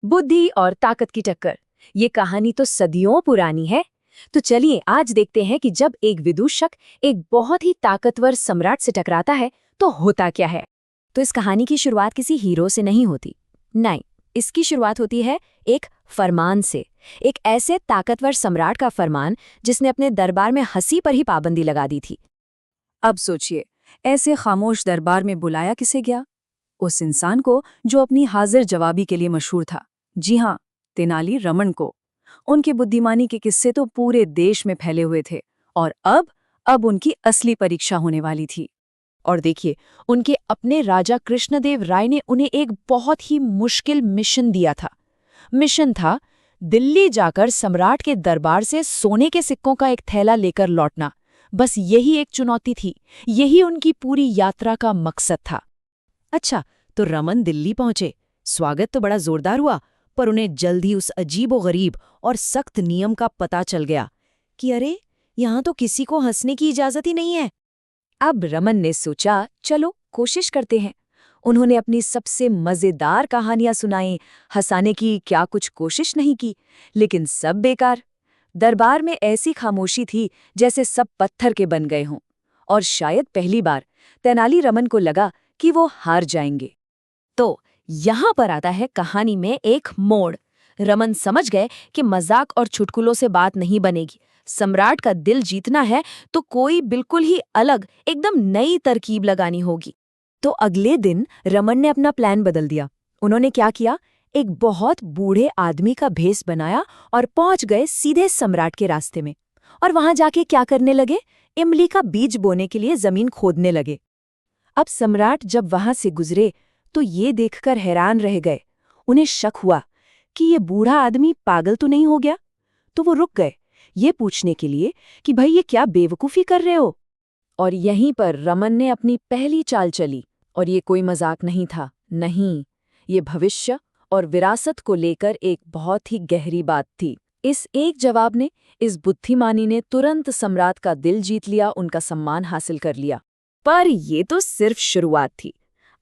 बुद्धि और ताकत की टक्कर। ये कहानी तो सदियों पुरानी है। तो चलिए आज देखते हैं कि जब एक विदूषक एक बहुत ही ताकतवर सम्राट से टकराता है तो होता क्या है। तो इस कहानी की शुरुआत किसी हीरो से नहीं होती, नहीं, इसकी शुरुआत होती है एक फरमान से। एक ऐसे ताकतवर सम्राट का फरमान जिसने अपने दरबार में हंसी पर ही पाबंदी लगा दी थी। अब सोचिए, ऐसे खामोश दरबार में बुलाया किसे गया? उस इंसान को जो अपनी हाजिर जवाबी के लिए मशहूर था। जी हाँ, तेनाली रमन को। उनकी बुद्धिमानी के किस्से तो पूरे देश में फैले हुए थे और अब उनकी असली परीक्षा होने वाली थी। और देखिए, उनके अपने राजा कृष्णदेव राय ने उन्हें एक बहुत ही मुश्किल मिशन दिया था। मिशन था दिल्ली जाकर सम्राट के दरबार से सोने के सिक्कों का एक थैला लेकर लौटना। बस यही एक चुनौती थी, यही उनकी पूरी यात्रा का मकसद था। अच्छा, तो रमन दिल्ली पहुंचे। स्वागत तो बड़ा जोरदार हुआ, पर उन्हें जल्द ही उस अजीबोगरीब और सख्त नियम का पता चल गया कि अरे, यहाँ तो किसी को हंसने की इजाजत ही नहीं है। अब रमन ने सोचा, चलो कोशिश करते हैं। उन्होंने अपनी सबसे मजेदार कहानियां सुनाई, हंसाने की क्या कुछ कोशिश नहीं की, लेकिन सब बेकार। दरबार में ऐसी खामोशी थी जैसे सब पत्थर के बन गए हों। और शायद पहली बार तेनाली रमन को लगा कि वो हार जाएंगे। तो यहाँ पर आता है कहानी में एक मोड़। रमन समझ गए कि मजाक और चुटकुलों से बात नहीं बनेगी। सम्राट का दिल जीतना है तो कोई बिल्कुल ही अलग, एकदम नई तरकीब लगानी होगी। तो अगले दिन रमन ने अपना प्लान बदल दिया। उन्होंने क्या किया, एक बहुत बूढ़े आदमी का भेष बनाया और पहुंच गए सीधे सम्राट के रास्ते में। और वहां जाके क्या करने लगे, इमली का बीज बोने के लिए जमीन खोदने लगे। अब सम्राट जब वहां से गुजरे तो ये देखकर हैरान रह गए। उन्हें शक हुआ कि ये बूढ़ा आदमी पागल तो नहीं हो गया। तो वो रुक गए ये पूछने के लिए कि भाई ये क्या बेवकूफ़ी कर रहे हो। और यहीं पर रमन ने अपनी पहली चाल चली। और ये कोई मजाक नहीं था, नहीं, ये भविष्य और विरासत को लेकर एक बहुत ही गहरी बात थी। इस एक जवाब ने, इस बुद्धिमानी ने तुरंत सम्राट का दिल जीत लिया, उनका सम्मान हासिल कर लिया। पर ये तो सिर्फ शुरुआत थी।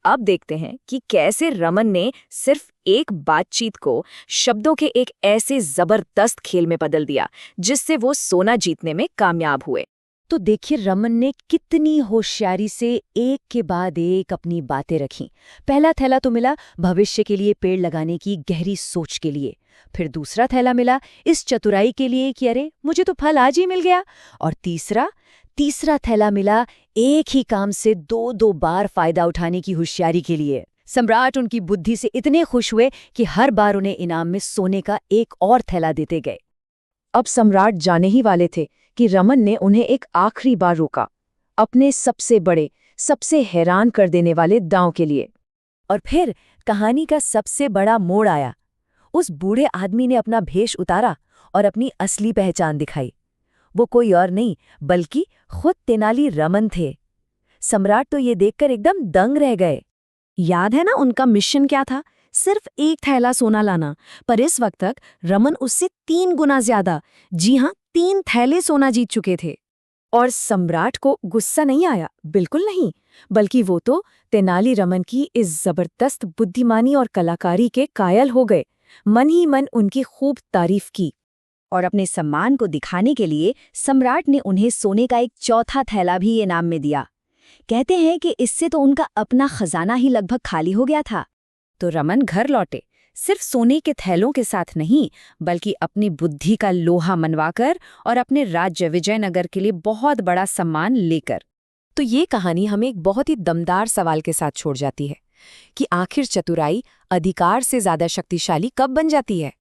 अब देखते हैं कि कैसे रमन ने सिर्फ एक बातचीत को शब्दों के एक ऐसे जबरदस्त खेल में बदल दिया जिससे वो सोना जीतने में कामयाब हुए। तो देखिए रमन ने कितनी होशियारी से एक के बाद एक अपनी बातें रखीं। पहला थैला तो मिला भविष्य के लिए पेड़ लगाने की गहरी सोच के लिए। फिर दूसरा थैला मिला इस चतुराई के लिए कि अरे मुझे तो फल आज ही मिल गया। और तीसरा थैला मिला एक ही काम से दो बार फायदा उठाने की होशियारी के लिए। सम्राट उनकी बुद्धि से इतने खुश हुए कि हर बार उन्हें इनाम में सोने का एक और थैला देते गए। अब सम्राट जाने ही वाले थे कि रमन ने उन्हें एक आखिरी बार रोका, अपने सबसे बड़े, सबसे हैरान कर देने वाले दांव के लिए। और फिर कहानी का सबसे बड़ा मोड़ आया। उस बूढ़े आदमी ने अपना भेष उतारा और अपनी असली पहचान दिखाई। वो कोई और नहीं बल्कि खुद तेनाली रमन थे। सम्राट तो ये देखकर एकदम दंग रह गए। याद है ना उनका मिशन क्या था? सिर्फ एक थैला सोना लाना, पर इस वक्त तक रमन उससे 3 गुना ज्यादा, जी हाँ, 3 थैले सोना जीत चुके थे। और सम्राट को गुस्सा नहीं आया, बिल्कुल नहीं, बल्कि वो तो तेनाली रमन की इस जबरदस्त बुद्धिमानी और कलाकारी के कायल हो गए। मन ही मन उनकी खूब तारीफ की। और अपने सम्मान को दिखाने के लिए सम्राट ने उन्हें सोने का एक चौथा थैला भी इनाम में दिया। कहते हैं कि इससे तो उनका अपना खजाना ही लगभग खाली हो गया था। तो रमन घर लौटे, सिर्फ सोने के थैलों के साथ नहीं, बल्कि अपनी बुद्धि का लोहा मनवाकर और अपने राज्य विजयनगर के लिए बहुत बड़ा सम्मान लेकर। तो ये कहानी हमें एक बहुत ही दमदार सवाल के साथ छोड़ जाती है कि आखिर चतुराई अधिकार से ज्यादा शक्तिशाली कब बन जाती है।